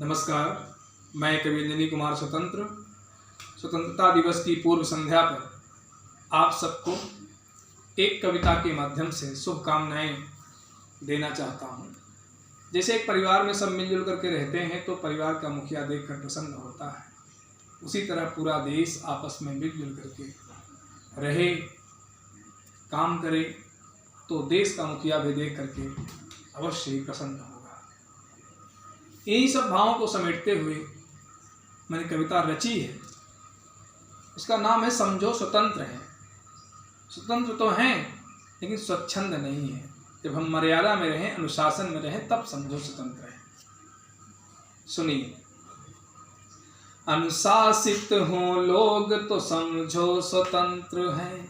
नमस्कार, मैं कवि अंजनी कुमार स्वतंत्रता दिवस की पूर्व संध्या पर आप सबको एक कविता के माध्यम से शुभकामनाएं देना चाहता हूं। जैसे एक परिवार में सब मिलजुल करके रहते हैं तो परिवार का मुखिया देखकर प्रसन्न होता है, उसी तरह पूरा देश आपस में मिलजुल करके रहे, काम करे तो देश का मुखिया भी देख करके अवश्य ही प्रसन्न होगा। यही सब भावों को समेटते हुए मैंने कविता रची है। उसका नाम है समझो स्वतंत्र है। स्वतंत्र तो हैं लेकिन स्वच्छंद नहीं है। जब हम मर्यादा में रहें, अनुशासन में रहें, तब समझो स्वतंत्र है। सुनिए। अनुशासित हो लोग तो समझो स्वतंत्र है,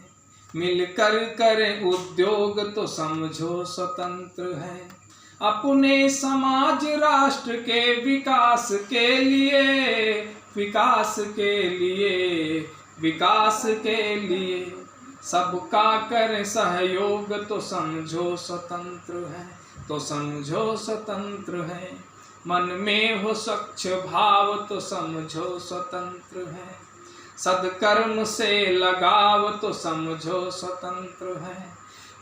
मिलकर करें उद्योग तो समझो स्वतंत्र है। अपने समाज राष्ट्र के विकास के लिए सबका करें सहयोग तो समझो स्वतंत्र है, तो समझो स्वतंत्र है। मन में हो स्वच्छ भाव तो समझो स्वतंत्र है, सद्कर्म से लगाव तो समझो स्वतंत्र है।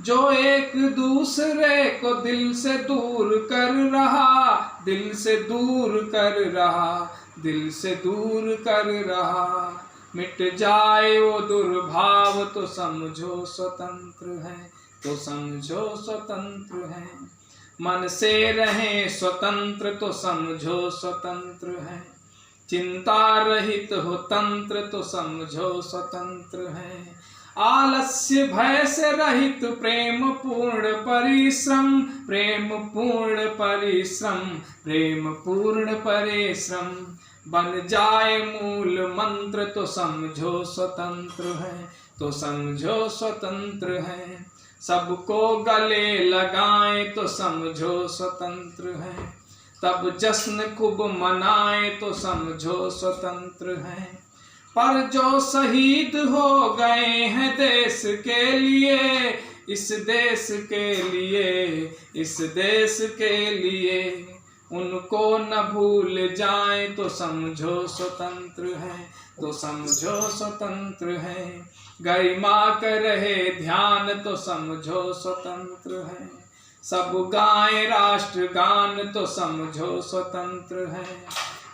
जो एक दूसरे को दिल से दूर कर रहा, मिट जाए वो दुर्भाव तो समझो स्वतंत्र है, तो समझो स्वतंत्र है। मन से रहें स्वतंत्र तो समझो स्वतंत्र है, चिंता रहित हो तंत्र तो समझो स्वतंत्र है। आलस्य भय से रहित प्रेम पूर्ण परिश्रम बन जाए मूल मंत्र तो समझो स्वतंत्र है, तो समझो स्वतंत्र है। सबको गले लगाएं तो समझो स्वतंत्र है, तब जश्न खूब मनाए तो समझो स्वतंत्र है। पर जो शहीद हो गए हैं देश के लिए, इस देश के लिए उनको न भूल जाएं तो समझो स्वतंत्र है, तो समझो स्वतंत्र है। गरिमा कर रहे ध्यान तो समझो स्वतंत्र है, सब गाएं राष्ट्र गान तो समझो स्वतंत्र है।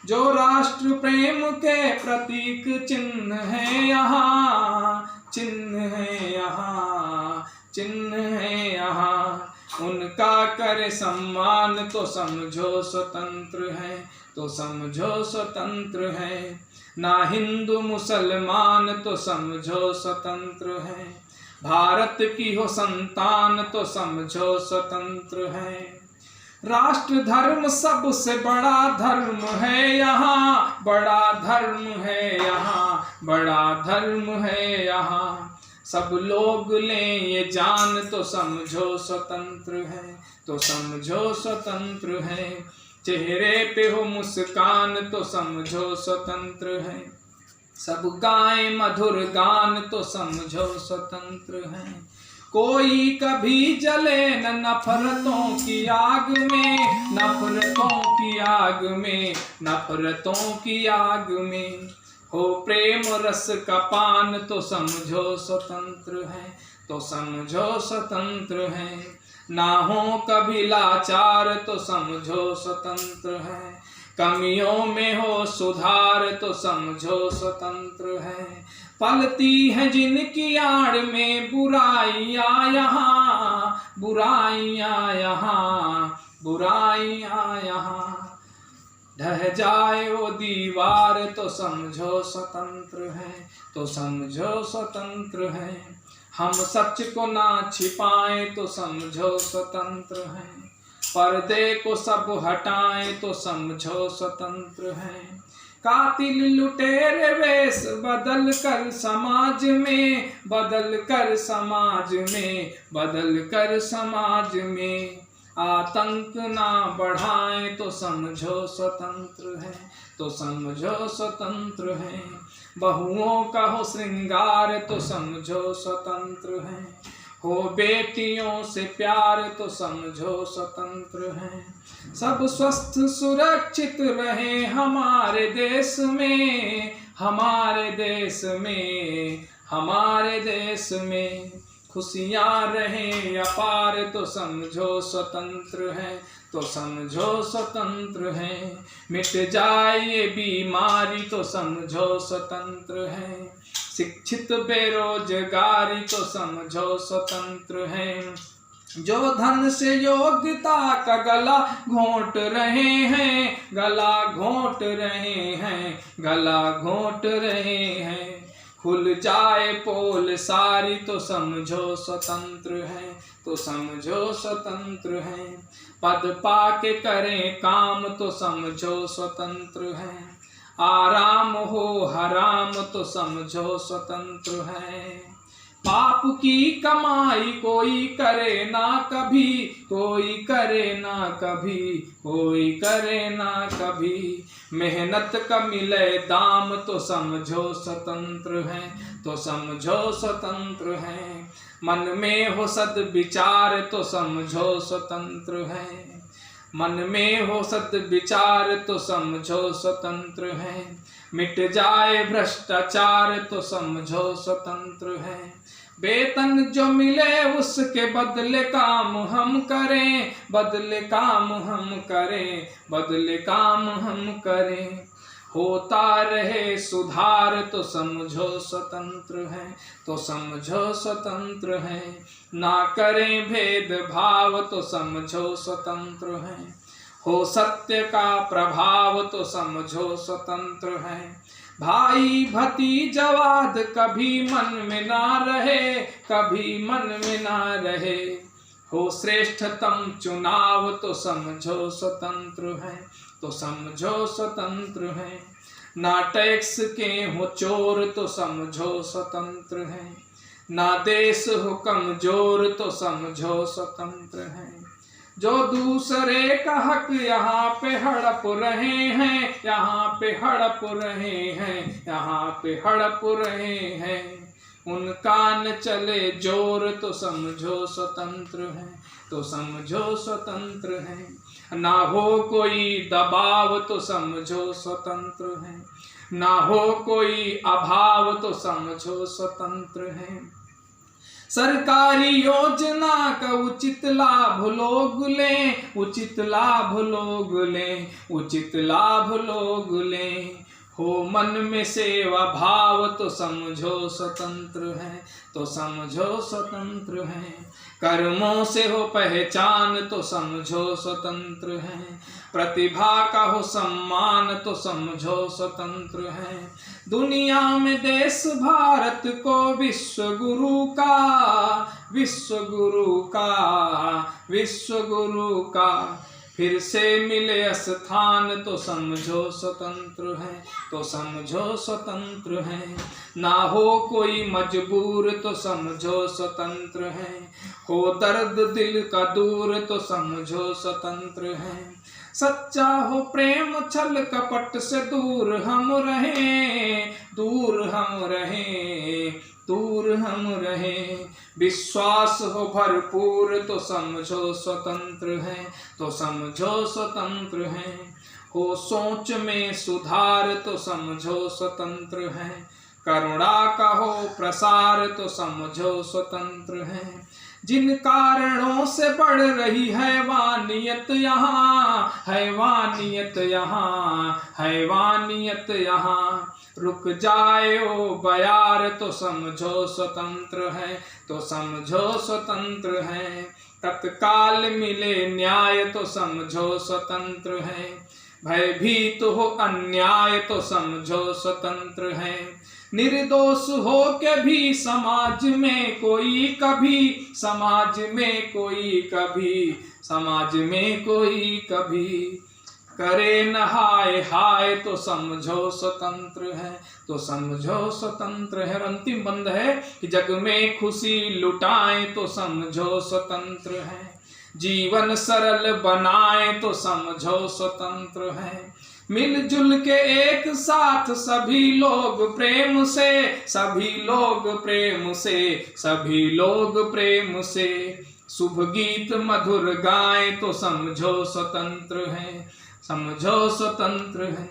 जो राष्ट्र प्रेम के प्रतीक चिन्ह है यहाँ, उनका करे सम्मान तो समझो स्वतंत्र है, तो समझो स्वतंत्र है। ना हिंदू मुसलमान तो समझो स्वतंत्र है, भारत की हो संतान तो समझो स्वतंत्र है। राष्ट्र धर्म सबसे बड़ा धर्म है यहाँ, सब लोग लें ये जान तो समझो स्वतंत्र है, तो समझो स्वतंत्र है। चेहरे पे हो मुस्कान तो समझो स्वतंत्र है, सब गाएं मधुर गान तो समझो स्वतंत्र है। कोई कभी जले न नफरतों की आग में, हो प्रेम रस का पान तो समझो स्वतंत्र है, तो समझो स्वतंत्र है। ना हो कभी लाचार तो समझो स्वतंत्र है, कमियों में हो सुधार तो समझो स्वतंत्र है। पलती है जिनकी आड़ में बुराइयां यहाँ, ढह जाए वो दीवार तो समझो स्वतंत्र है, तो समझो स्वतंत्र है। हम सच को ना छिपाएं तो समझो स्वतंत्र है, पर्दे को सब हटाएं तो समझो स्वतंत्र है। कातिल लुटेरे वेश बदल कर समाज में आतंक ना बढ़ाएं तो समझो स्वतंत्र है, तो समझो स्वतंत्र है। बहुओं का हो श्रृंगार तो समझो स्वतंत्र है, हो बेटियों से प्यार तो समझो स्वतंत्र है। सब स्वस्थ सुरक्षित रहे हमारे देश में, हमारे देश में, हमारे देश में। खुशियाँ रहें अपार तो समझो स्वतंत्र है, तो समझो स्वतंत्र है। मिट जाए ये बीमारी तो समझो स्वतंत्र है। शिक्षित बेरोजगारी तो समझो स्वतंत्र है। जो धन से योग्यता का गला घोंट रहे हैं, गला घोंट रहे हैं, गला घोंट रहे हैं। खुल जाए पोल सारी तो समझो स्वतंत्र है, तो समझो स्वतंत्र है। पद पाके करें काम तो समझो स्वतंत्र है। आराम हो हराम तो समझो स्वतंत्र है। पाप की कमाई कोई करे ना कभी, कोई करे ना कभी, कोई करे ना कभी। मेहनत का मिले दाम तो समझो स्वतंत्र है, तो समझो स्वतंत्र है। मन में हो सद्विचार तो समझो स्वतंत्र है, मन में हो सद्विचार तो समझो स्वतंत्र है। मिट जाए भ्रष्टाचार तो समझो स्वतंत्र है। वेतन जो मिले उसके बदले काम हम करें, बदले काम हम करें, बदले काम हम करें। होता रहे सुधार तो समझो स्वतंत्र है, तो समझो स्वतंत्र है। ना करें भेदभाव तो समझो स्वतंत्र है। हो सत्य का प्रभाव तो समझो स्वतंत्र है। भाई भतीजावाद कभी मन में ना रहे, कभी मन में ना रहे। हो श्रेष्ठतम चुनाव तो समझो स्वतंत्र है, तो समझो स्वतंत्र है। ना टैक्स के हो चोर तो समझो स्वतंत्र है। ना देश हो कमजोर तो समझो स्वतंत्र है। जो दूसरे का हक यहाँ पे हड़प रहे हैं, यहाँ पे हड़प रहे हैं, यहाँ पे हड़प रहे हैं। उनका न चले जोर तो समझो स्वतंत्र है, तो समझो स्वतंत्र है। ना हो कोई दबाव तो समझो स्वतंत्र है। ना हो कोई अभाव तो समझो स्वतंत्र है। सरकारी योजना का उचित लाभ लोग लें, उचित लाभ लोग लें, उचित लाभ लोग लें। हो मन में सेवा भाव तो समझो स्वतंत्र है, तो समझो स्वतंत्र है। कर्मों से हो पहचान तो समझो स्वतंत्र है। प्रतिभा का हो सम्मान तो समझो स्वतंत्र है। दुनिया में देश भारत को विश्व गुरु का, विश्व गुरु का, विश्व गुरु का फिर से मिले स्थान तो समझो स्वतंत्र है, तो समझो स्वतंत्र है। ना हो कोई मजबूर तो समझो स्वतंत्र है। हो दर्द दिल का दूर तो समझो स्वतंत्र है। सच्चा हो प्रेम छल कपट से दूर हम रहें, दूर हम रहें, दूर हम रहें। विश्वास हो भरपूर तो समझो स्वतंत्र है, तो समझो स्वतंत्र है। हो सोच में सुधार तो समझो स्वतंत्र है। करुणा का हो प्रसार तो समझो स्वतंत्र है। जिन कारणों से बढ़ रही हैवानियत यहाँ, हैवानियत यहाँ, हैवानियत यहाँ। रुक जाए ओ बयार तो समझो स्वतंत्र है, तो समझो स्वतंत्र है। तत्काल मिले न्याय तो समझो स्वतंत्र है। भयभीत हो अन्याय तो समझो स्वतंत्र है। निर्दोष हो के भी समाज में कोई कभी, समाज में कोई कभी, समाज में कोई कभी करे न हाय हाय तो समझो स्वतंत्र है, तो समझो स्वतंत्र है। और अंतिम बंद है कि जग में खुशी लुटाए तो समझो स्वतंत्र है। जीवन सरल बनाए तो समझो स्वतंत्र है। मिलजुल के एक साथ सभी लोग प्रेम से, सभी लोग प्रेम से, सभी लोग प्रेम से शुभ गीत मधुर गाए तो समझो स्वतंत्र है, समझो स्वतंत्र है।